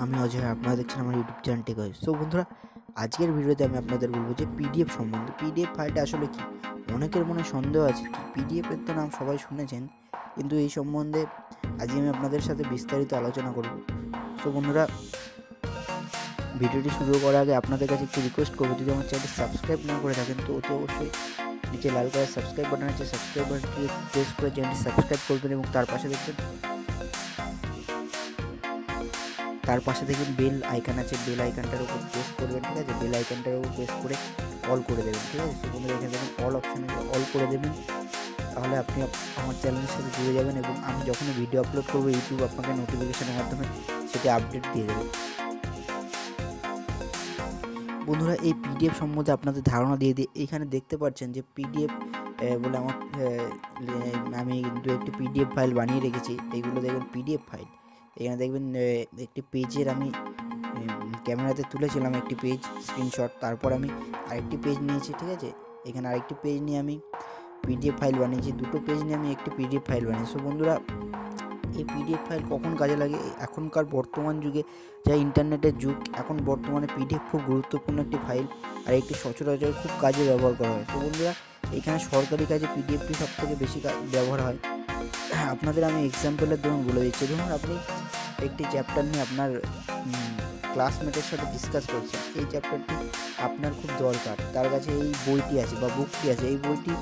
আমি অজয়, আপনারা দেখছেন আমার ইউটিউব চ্যানেল টেক। সো বন্ধুরা, আজকের ভিডিওতে আমি আপনাদের বলবো যে পিডিএফ সম্বন্ধে। পিডিএফ ফাইলটা আসলে কি? অনেকের মনে সন্দেহ আছে কি পিডিএফের তো নাম সবাই শুনেছেন, কিন্তু এই সম্বন্ধে আজকে আমি আপনাদের সাথে বিস্তারিত আলোচনা করব। সো বন্ধুরা, ভিডিওটি শুরু করার আগে আপনাদের কাছে একটু রিকোয়েস্ট করবো, যদি আমার চ্যানেলটি সাবস্ক্রাইব না করে থাকেন তো অতি অবশ্যই নিচে লাল করে সাবস্ক্রাইব বাটন আছে, সাবস্ক্রাইব বাটনটি প্রেস করে চ্যানেলটি সাবস্ক্রাইব করবেন এবং তার পাশে দেখবেন বেল আইকন আছে, বেল আইকনটার উপর প্রেস করবেন। ঠিক আছে, বেল আইকনটার উপর প্রেস করে অল করে দেবেন। ঠিক আছে, বন্ধুরা এখানে দেখুন অল অপশানে অল করে দেবেন, তাহলে আপনি আমার চ্যানেলের সাথে জুড়ে যাবেন এবং আমি যখনই ভিডিও আপলোড করবো ইউটিউব আপনাকে নোটিফিকেশনের মাধ্যমে সেটি আপডেট দিয়ে দেবে। বন্ধুরা, এই পিডিএফ সম্বন্ধে আপনাদের ধারণা দিয়ে দিই। এখানে দেখতে পাচ্ছেন যে পিডিএফ বলে আমি কিন্তু একটি পিডিএফ ফাইল বানিয়ে রেখেছি। এইগুলো দেখবেন পিডিএফ ফাইল। এখানে দেখবেন একটি পেজের আমি ক্যামেরাতে তুলেছিলাম একটি পেজ স্ক্রিনশট, তারপর আমি আরেকটি পেজ নিয়েছি। ঠিক আছে, এখানে আরেকটি পেজ নিয়ে আমি পিডিএফ ফাইল বানিয়েছি, দুটো পেজ নিয়ে আমি একটি পিডিএফ ফাইল বানিয়েছি। সো বন্ধুরা, এই পিডিএফ ফাইল কখন কাজে লাগে? এখনকার বর্তমান যুগে যা ইন্টারনেটের যুগ, এখন বর্তমানে পিডিএফ খুব গুরুত্বপূর্ণ একটি ফাইল আর একটি সচরাচর খুব কাজে ব্যবহার করা হয়। তো বন্ধুরা, এখানে সরকারি কাজে পিডিএফটি সবথেকে বেশি ব্যবহার হয়। আপনাদের আমি এক্সাম্পলের ধরুন বলে দিচ্ছি। ধরুন আপনি একটি চ্যাপ্টার নিয়ে আপনার ক্লাসমেটের সাথে ডিসকাস করছেন, এই চ্যাপ্টারটি আপনার খুব দরকার, তার কাছে এই বইটি আছে বা বুকটি আছে, এই বইটি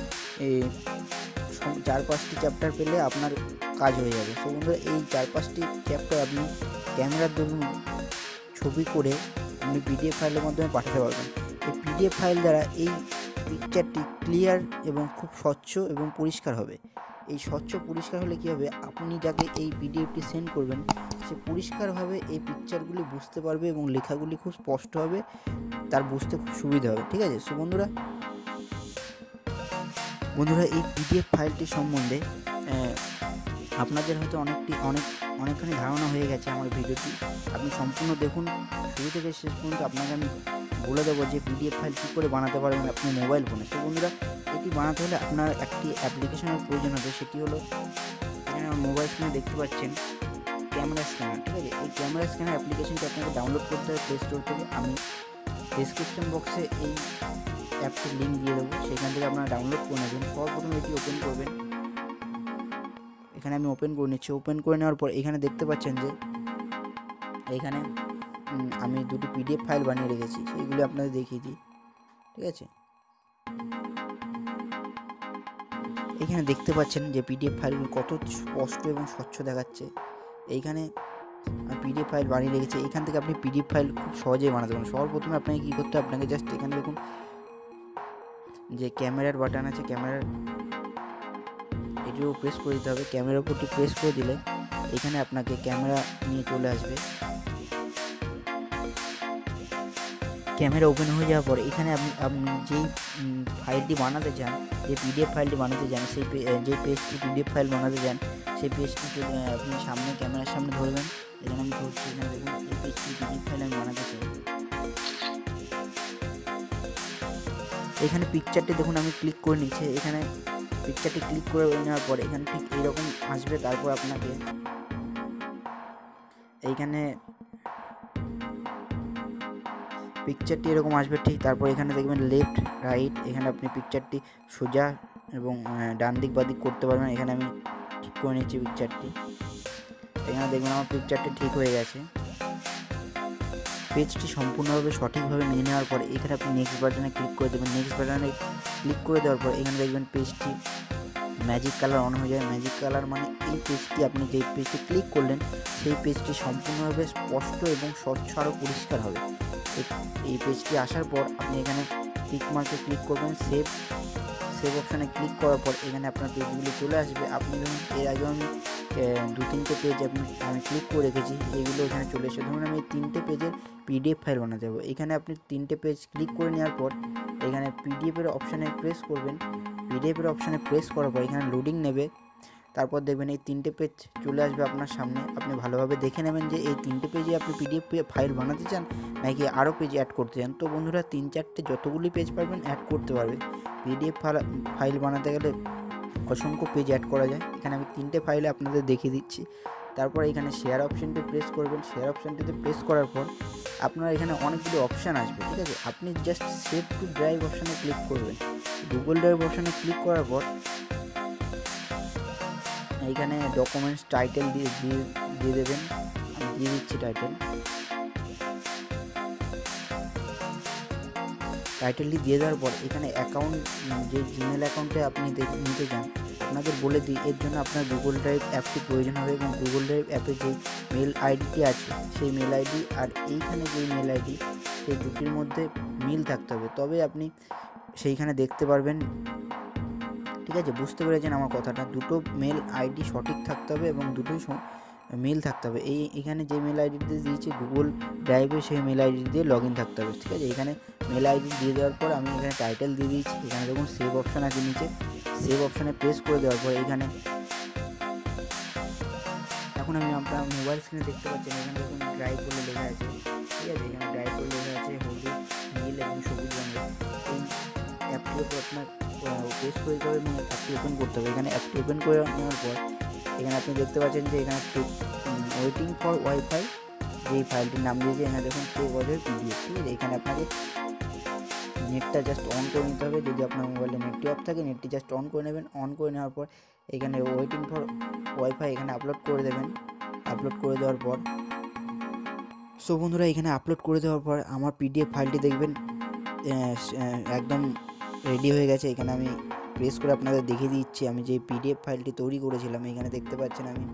4-5টি চ্যাপ্টার পেলে আপনার কাজ হয়ে যাবে। তো বন্ধুরা, এই 4-5টি চ্যাপ্টার আপনি ক্যামেরার ধরুন ছবি করে আপনি পিডিএফ ফাইলের মাধ্যমে পাঠাতে পারবেন। এই পিডিএফ ফাইল দ্বারা এই পিকচারটি ক্লিয়ার এবং খুব স্বচ্ছ এবং পরিষ্কার হবে। এই স্বচ্ছ পরিষ্কার হলে কী হবে, আপনি যাকে এই পিডিএফটি সেন্ড করবেন সে পরিষ্কারভাবে এই পিকচারগুলি বুঝতে পারবে এবং লেখাগুলি খুব স্পষ্ট হবে, তার বুঝতে খুব সুবিধা হবে। ঠিক আছে, সো বন্ধুরা এই পিডিএফ ফাইলটি সম্বন্ধে আপনাদের হয়তো অনেকখানি ধারণা হয়ে গেছে। আমার ভিডিওটি আপনি সম্পূর্ণ দেখুন, শুরু থেকে শেষ পর্যন্ত আপনাকে আমি বলে দেবো যে পিডিএফ ফাইল কী করে বানাতে পারবেন আপনি মোবাইল ফোনে। তো বন্ধুরা, এটি বানাতে হলে আপনার একটি অ্যাপ্লিকেশনের প্রয়োজন হবে, সেটি হলো এখানে আমার মোবাইল স্ক্রিনে দেখতে পাচ্ছেন ক্যামেরা স্ক্যানার। ঠিক আছে, এই ক্যামেরা স্ক্যানার অ্যাপ্লিকেশনটি আপনাকে ডাউনলোড করতে হবে প্লে স্টোর থেকে। আমি ডিসক্রিপশন বক্সে এই অ্যাপটির লিঙ্ক দিয়ে দেবো, সেখান থেকে আপনারা ডাউনলোড করে নেবেন। সর্বপ্রথম এটি ওপেন করবেন। এখানে আমি ওপেন করে নিচ্ছি। ওপেন করে নেওয়ার পর এখানে দেখতে পাচ্ছেন যে এখানে আমি দুটি পিডিএফ ফাইল বানিয়ে রেখেছি, সেইগুলি আপনাদের দেখিয়ে দিই। ঠিক আছে, এখানে দেখতে পাচ্ছেন যে পিডিএফ ফাইলগুলো কত স্পষ্ট এবং স্বচ্ছ দেখাচ্ছে। এইখানে পিডিএফ ফাইল বানিয়ে রেখেছি। এখান থেকে আপনি পিডিএফ ফাইল খুব সহজেই বানাতে পারেন। সর্বপ্রথমে আপনাকে কী করতে হবে, আপনাকে জাস্ট এখানে দেখুন যে ক্যামেরার বাটন আছে, ক্যামেরার এটিও প্রেস করে দিতে হবে। ক্যামেরার উপরটি প্রেস করে দিলে এখানে আপনাকে ক্যামেরা নিয়ে চলে আসবে। ক্যামেরা ওপেন হয়ে যাওয়ার পরে এখানে আপনি যেই ফাইলটি বানাতে চান, যে পিডিএফ ফাইলটি বানাতে চান, সেই যে পেজটি পিডিএফ ফাইল বানাতে চান সেই পেজটি আপনি সামনে ক্যামেরার সামনে ধরবেন। এখানে আমি ধরছি, এখানে দেখুন এই পেজটি পিডিএফ ফাইল আমি বানাতে চাই। এখানে পিকচারটি দেখুন আমি ক্লিক করে নিচ্ছি। এখানে পিকচারটি ক্লিক করে নেওয়ার পরে এখানে ঠিক এইরকম আসবে। তারপর আপনাকে এইখানে পিকচারটি এরকম আসবে ঠিক। তারপর এখানে দেখবেন লেফট রাইট, এখানে আপনি পিকচারটি সোজা এবং ডান দিক বাদিক করতে পারবেন। এখানে আমি ঠিক করে নিচ্ছি পিকচারটি। এখানে দেখবেন আমার পিকচারটি ঠিক হয়ে গেছে। পেজটি সম্পূর্ণভাবে সঠিকভাবে নিয়ে নেওয়ার পর এখানে আপনি নেক্সট বাটনে ক্লিক করে দেবেন। নেক্সট বাটনে ক্লিক করে দেওয়ার পর এখানে দেখবেন পেজটি ম্যাজিক কালার অন হয়ে যায়। ম্যাজিক কালার মানে এই পেজটি, আপনি যেই পেজটি ক্লিক করলেন সেই পেজটি সম্পূর্ণভাবে স্পষ্ট এবং স্বচ্ছ আরও পরিষ্কার হবে। এই পেজটি আসার পর আপনি এখানে টিক মার্কে ক্লিক করবেন। সেভ অপশানে ক্লিক করার পর এখানে আপনার পেজগুলি চলে আসবে। আপনি ধরুন এর আগেও আমি 2-3টে পেজ আমি ক্লিক করে রেখেছি, এইগুলো এখানে চলে এসে ধরুন আমি এই 3টে পেজের পিডিএফ ফাইল বানাতে যাবো। এখানে আপনি 3টে পেজ ক্লিক করে নেওয়ার পর এখানে পিডিএফের অপশানে প্রেস করবেন। পিডিএফের অপশানে প্রেস করার পর এখানে লোডিং নেবে। তারপর দেখবেন এই 3টে পেজ চলে আসবে আপনার সামনে। আপনি ভালোভাবে দেখে নেবেন যে এই 3টে পেজে আপনি পিডিএফ ফাইল বানাতে চান নাকি আরও পেজ অ্যাড করতে চান। তো বন্ধুরা, 3-4টে যতগুলি পেজ পারবেন অ্যাড করতে পারবে। পিডিএফ ফাইল বানাতে গেলে অসংখ্য পেজ অ্যাড করা যায়। এখানে আমি 3টে ফাইলে আপনাদের দেখিয়ে দিচ্ছি। তারপর এখানে শেয়ার অপশানটি প্রেস করবেন। শেয়ার অপশানটিতে প্রেস করার পর আপনার এখানে অনেকগুলো অপশান আসবে, ঠিক আছে। আপনি জাস্ট সেভ টু ড্রাইভ অপশানে ক্লিক করবেন। গুগল ড্রাইভ অপশানে ক্লিক করার পর এইখানে ডকুমেন্টস টাইটেল দিয়ে দেবেন। আমি দিয়ে দিচ্ছি টাইটেলটি দিয়ে দেওয়ার পর এখানে অ্যাকাউন্ট, যে জিমেল অ্যাকাউন্টে আপনি নিতে চান, আপনাদের বলে দিই এর জন্য আপনার গুগল ড্রাইভ অ্যাপটি প্রয়োজন হবে এবং গুগল ড্রাইভ অ্যাপে যে মেল আইডিটি আছে সেই মেল আইডি আর এইখানে যেই মেল আইডি সেই দুটির মধ্যে মিল থাকতে হবে, তবে আপনি সেইখানে দেখতে পারবেন, ঠিক আছে। বুঝতে পেরেছেন আমার কথাটা? দুটো মেল আইডি সঠিক থাকতে হবে এবং দুটোই মেল থাকতে হবে। এখানে যে মেল আইডি দিয়েছি গুগল ড্রাইভে সেই মেল আইডি দিয়ে লগ ইন থাকতে হবে, ঠিক আছে। এখানে মেল আইডি দিয়ে দেওয়ার পর আমি এখানে টাইটেল দিয়ে দিয়েছি। এখানে দেখুন সেভ অপশান আছে নিচে, সেভ অপশানে প্রেস করে দেওয়ার পর এখানে এখন আমি আপনার মোবাইল স্ক্রিনে দেখতে পাচ্ছেন এখানে দেখুন ড্রাইভ বলে লেখা আছে, ঠিক আছে। এখানে ড্রাইভ বলে লেখা আছে হলুদ, নীল এবং সবুজ রঙের। এই অ্যাপটির উপর আপনার প্রেস করে দিতে হবে এবং অ্যাপটি ওপেন করতে হবে। এখানে অ্যাপটি ওপেন করে নেওয়ার পর এখানে আপনি দেখতে পাচ্ছেন যে এখানে ওয়েটিং ফর ওয়াইফাই যেই ফাইলটির নাম দিয়েছে, এখানে দেখুন PDF, ঠিক আছে। এখানে আপনাকে নেটটা জাস্ট অন করে নিতে হবে। যদি আপনার মোবাইলে নেটটি অফ থাকে নেটটি জাস্ট অন করে নেবেন। অন করে নেওয়ার পর এখানে ওয়েটিং ফর ওয়াইফাই এখানে আপলোড করে দেবেন। আপলোড করে দেওয়ার পর সো বন্ধুরা এখানে আপলোড করে দেওয়ার পর আমার PDF ফাইলটি দেখবেন একদম রেডি হয়ে গেছে। এখানে আমি প্রেস করে আপনাদের দেখিয়ে দিচ্ছি আমি যে PDF ফাইলটি তৈরি করেছিলাম। এখানে দেখতে পাচ্ছেন আমি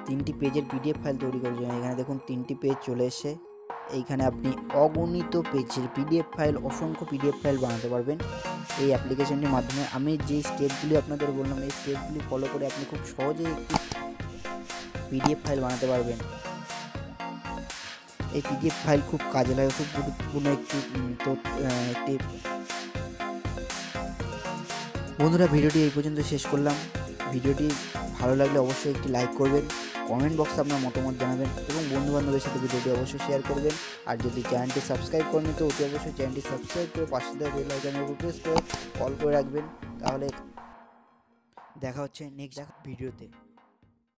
3টি পেজের PDF ফাইল তৈরি করেছিলাম। এখানে দেখুন 3টি পেজ চলে এসেছে। এইখানে আপনি অগণিত পেজের PDF ফাইল, অসংখ্য PDF ফাইল বানাতে পারবেন এই অ্যাপ্লিকেশনটির মাধ্যমে। আমি যে স্টেপগুলি আপনাদের বললাম এই স্টেপগুলি ফলো করে আপনি খুব সহজেই একটি PDF ফাইল বানাতে পারবেন। এই PDF ফাইল খুব কাজে লাগে, খুব গুরুত্বপূর্ণ একটি বন্ধুরা ভিডিওটি এই পর্যন্ত শেষ করলাম। ভিডিওটি ভালো লাগলে অবশ্যই একটি লাইক করবেন, কমেন্ট বক্সে আপনার মতামত জানাবেন এবং বন্ধুবান্ধবের সাথে ভিডিওটি অবশ্যই শেয়ার করবেন। আর যদি চ্যানেলটি সাবস্ক্রাইব করেন তো অতি অবশ্যই চ্যানেলটি সাবস্ক্রাইব করে পাশে দেওয়া বেল আইকনের উপর প্রেস করে অল করে রাখবেন। তাহলে দেখা হচ্ছে নেক্সট ভিডিওতে।